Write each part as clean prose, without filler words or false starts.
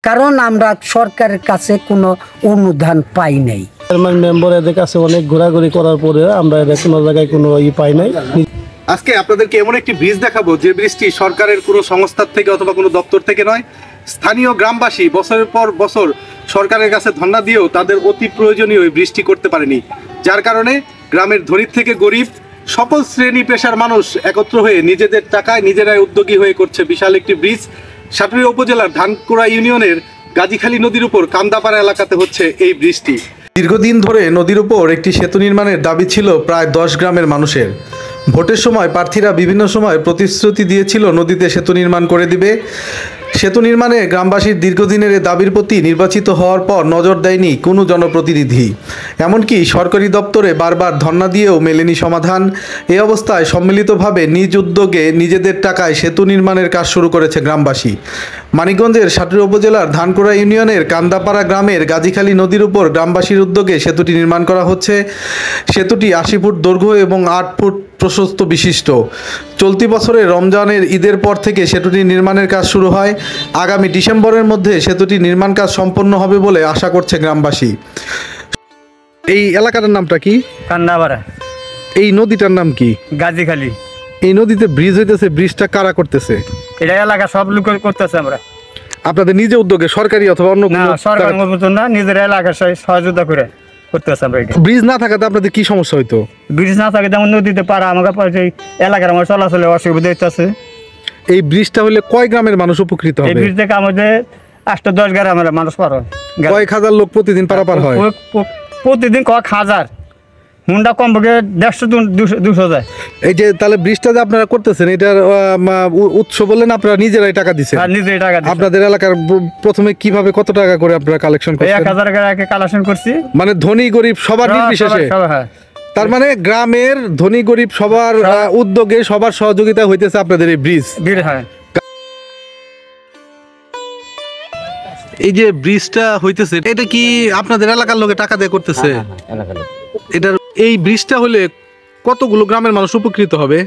কারণ আমরা সরকারের কাছে কোনো অনুদান পাই নাই। চেয়ারম্যান মেম্বার এদের কাছে অনেক ঘোরাঘুরি করার পরে আমরা এদের কোনো জায়গায় কোনো পাই নাই। আজকে আপনাদেরকে এমন একটি ব্রিজ দেখাবো যে ব্রিজটি সরকারের কোনো সংস্থার থেকে অথবা কোনো দপ্তর থেকে নয়, স্থানীয় গ্রামবাসী বছরের পর বছর সরকারের কাছে ধর্ণা দিয়েও তাদের অতি প্রয়োজনীয় ওই ব্রিজটি করতে পারেনি, যার কারণে গ্রামের ধনীর থেকে গরিব সকল শ্রেণী পেশার মানুষ একত্র হয়ে নিজেদের টাকায় নিজেরাই উদ্যোগী হয়ে করছে বিশাল একটি ব্রিজ। সাটুরিয়া উপজেলার ধানকুড়া ইউনিয়নের গাজীখালী নদীর উপর কান্দাপাড়া এলাকাতে হচ্ছে এই ব্রিজটি। দীর্ঘদিন ধরে নদীর উপর একটি সেতু নির্মাণের দাবি ছিল প্রায় 10 গ্রামের মানুষের। ভোটের সময় প্রার্থীরা বিভিন্ন সময় প্রতিশ্রুতি দিয়েছিল নদীতে সেতু নির্মাণ করে দিবে। সেতু নির্মাণে গ্রামবাসীর দীর্ঘদিনের দাবির প্রতি নির্বাচিত হওয়ার পর নজর দেয়নি কোনো জনপ্রতিনিধি, এমনকি সরকারি দপ্তরে বারবার ধর্ণা দিয়েও মেলেনি সমাধান। এই অবস্থায় সম্মিলিতভাবে নিজ উদ্যোগে নিজেদের টাকায় সেতু নির্মাণের কাজ শুরু করেছে গ্রামবাসী। মানিকগঞ্জের সাটুরিয়া উপজেলার ধানকুড়া ইউনিয়নের কান্দাপাড়া গ্রামের গাজীখালী নদীর উপর গ্রামবাসীর উদ্যোগে সেতুটি নির্মাণ করা হচ্ছে। সেতুটি 80 ফুট দৈর্ঘ্য এবং 8 ফুট প্রশস্ত বিশিষ্ট। চলতি বছরের রমজানের ঈদের পর থেকে সেতুটি নির্মাণের কাজ শুরু হয়। আগামী ডিসেম্বরের মধ্যে সেতুটি নির্মাণ কাজ সম্পন্ন হবে বলে আশা করছে গ্রামবাসী। এই এলাকাটার নামটা কি? কান্দাপাড়া। এই নদীটার নাম কি? গাজীখালী। এই নদীতে ব্রিজ হইতেছে, ব্রিজটা কারা করতেছে? এটা এলাকা সব লোক করতেছে। আমরা আপনাদের নিজে উদ্যোগে, সরকারি অথবা অন্য না, সরকার না, নিজের এলাকার সহযোগিতা করে করতেছে। আমরা ব্রিজ না থাকাতে আপনাদের কি সমস্যা হইতো? ব্রিজ না থাকে যেমন নদীতে পারা আমাকে এলাকার আমার চলাচলে অসুবিধা হইতেছে। এই ব্রিজটা হলে কয় গ্রামের মানুষ উপকৃত হবে? এই ব্রিজ থেকে আমাদের 8-10 গ্রামের মানুষ পার হয়। কয়েক হাজার লোক প্রতিদিন পারাপার হয়? প্রতিদিন কয়েক হাজার, হুন্ডা কমপক্ষে 150-200 যায়। এই যে তাহলে ব্রিজটা যে আপনারা করতেছেন, এটার উৎস বললেন আপনারা নিজেরাই টাকা দিচ্ছেন? নিজেরাই টাকা দিচ্ছি। আপনাদের এলাকার প্রথমে কিভাবে কত টাকা করে আপনারা কালেকশন করছেন? 1000 টাকা কালেকশন করছি। মানে ধনী গরিব সবার নির্বিশেষে? হ্যাঁ। তার মানে গ্রামের ধনী গরিব সবার উদ্যোগে, সবার সহযোগিতা হইতেছে আপনাদের এই ব্রিজ। হ্যাঁ। এই যে ব্রিজটা হইতেছে, এটা কি আপনাদের এলাকার লোকে টাকা দিয়ে করতেছে? এটার এই ব্রিজটা হলে কতগুলো গ্রামের মানুষ উপকৃত হবে?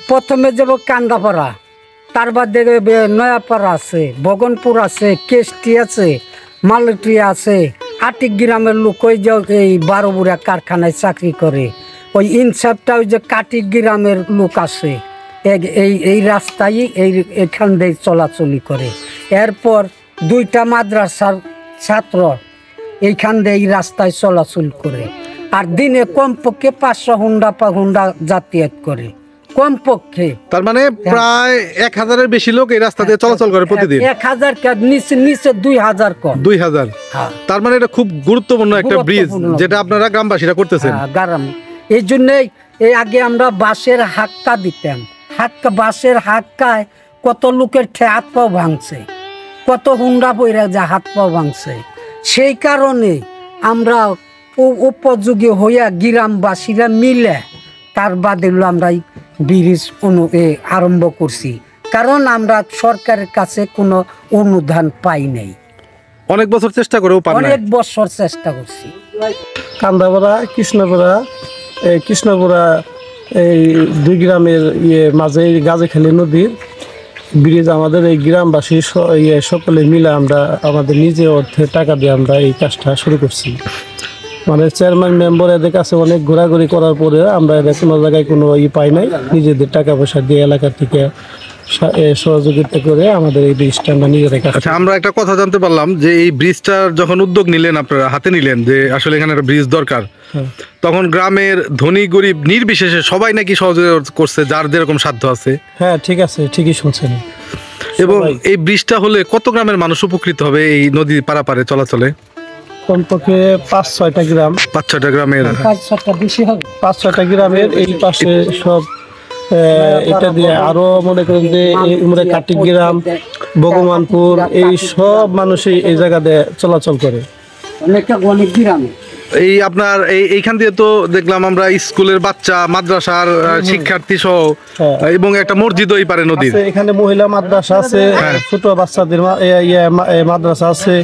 প্রথমে যাব কান্দাপাড়া, তার বাদে নয়াপাড়া আছে, বগনপুর আছে, কেষ্টি আছে, মালটিয়া আছে। আটিক গ্রামের লোক ওই যে এই 12 বুড়া কারখানায় চাকরি করে, ওই ইনসাফটা ওই যে কাটিক গ্রামের লোক আছে। এই রাস্তায় এখান দিয়ে চলাচলি করে। এরপর 2টা মাদ্রাসার ছাত্র এইখান দিয়ে এই রাস্তায় চলাচল করে। আর দিনে কমপক্ষে 500 হুন্ডা যাতায়াত করে কমপক্ষে। তার মানে প্রায় 1000-এর বেশি লোক এই রাস্তা দিয়ে চলাচল করে প্রতিদিন। 1000 নিচে 2000 কম। 2000। তার মানে এটা খুব গুরুত্বপূর্ণ একটা ব্রিজ, যেটা আপনারা গ্রামবাসীরা করতেছেন। গ্রাম এই জন্যই এই আগে আমরা বাঁশের হাক্কা দিতাম। বাঁশের হাক্কায় কত লোকের হাত পাও ভাঙছে, কত হুন্ডা পইরা যা হাত পাও ভাঙছে। সেই কারণে আমরা উপযোগী হইয়া গ্রামবাসীরা মিলে তার বাদে আমরা ব্রিজ আরম্ভ করছি, কারণ আমরা সরকারের কাছে কোনো অনুদান পাই নাই। অনেক বছর চেষ্টা করেও পাই নাই। অনেক বছর চেষ্টা করছি। কান্দাপাড়া, কৃষ্ণপুরা এই 2 গ্রামের মাঝে গাজীখালী নদীর ব্রিজ আমাদের এই গ্রামবাসী সকলে মিলে আমরা আমাদের নিজে অর্থে টাকা দিয়ে আমরা এই কাজটা শুরু করছি। মানে চেয়ারম্যান মেম্বার এদের কাছে অনেক ঘোরাঘুরি করার পরে আমরা এদের কোনো জায়গায় কোনো পাই নাই। নিজেদের টাকা পয়সা দিয়ে এলাকা থেকে সহযোগিতা করে আমাদের এই ব্রিজটা আমরা নিজেদের কাছে। আচ্ছা, আমরা একটা কথা জানতে পারলাম যে এই ব্রিজটার যখন উদ্যোগ নিলেন, আপনারা হাতে নিলেন যে আসলে এখানে একটা ব্রিজ দরকার, তখন গ্রামের ধনী গরিব নির্বিশেষে সবাই নাকি সহযোগিতা করছে, যার যেরকম সাধ্য আছে? হ্যাঁ, ঠিক আছে, ঠিকই শুনছেন। এবং এই ব্রিজটা হলে কত গ্রামের মানুষ উপকৃত হবে এই নদী পারাপারে চলাচলে? কমপক্ষে 5-6টা গ্রাম। 5-6টা গ্রামের? 5-6টা গ্রামের এই পাশে সব এটা দিয়ে আরো মনে করেন যে কাটিক গ্রাম, ভগবানপুর, এই সব মানুষই এই জায়গাতে চলাচল করে। এই আপনার এইখান দিয়ে তো দেখলাম আমরা স্কুলের বাচ্চা, মাদ্রাসার শিক্ষার্থী সহ এবং একটা মসজিদ ওই পারে নদীর। এখানে মহিলা মাদ্রাসা আছে, ছোট বাচ্চাদের মাদ্রাসা আছে,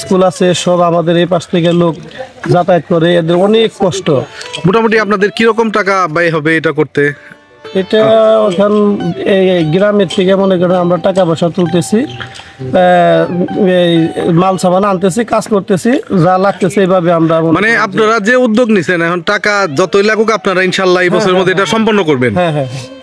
স্কুল আছে, সব আমাদের এই পাশ থেকে লোক যাতায়াত করে। এদের অনেক কষ্ট। মোটামুটি আপনাদের কিরকম টাকা ব্যয় হবে এটা করতে? এটা ওখান গ্রামের থেকে মনে করেন আমরা টাকা পয়সা তুলতেছি এই মাল সামান আনতেছি, কাজ করতেছি, যা লাগতেছে এইভাবে আমরা মানে আপনারা যে উদ্যোগ নিছেন এখন টাকা যতই লাগুক আপনারা ইনশাল্লাহ এই বছরের মধ্যে এটা সম্পন্ন করবেন। হ্যাঁ হ্যাঁ হ্যাঁ।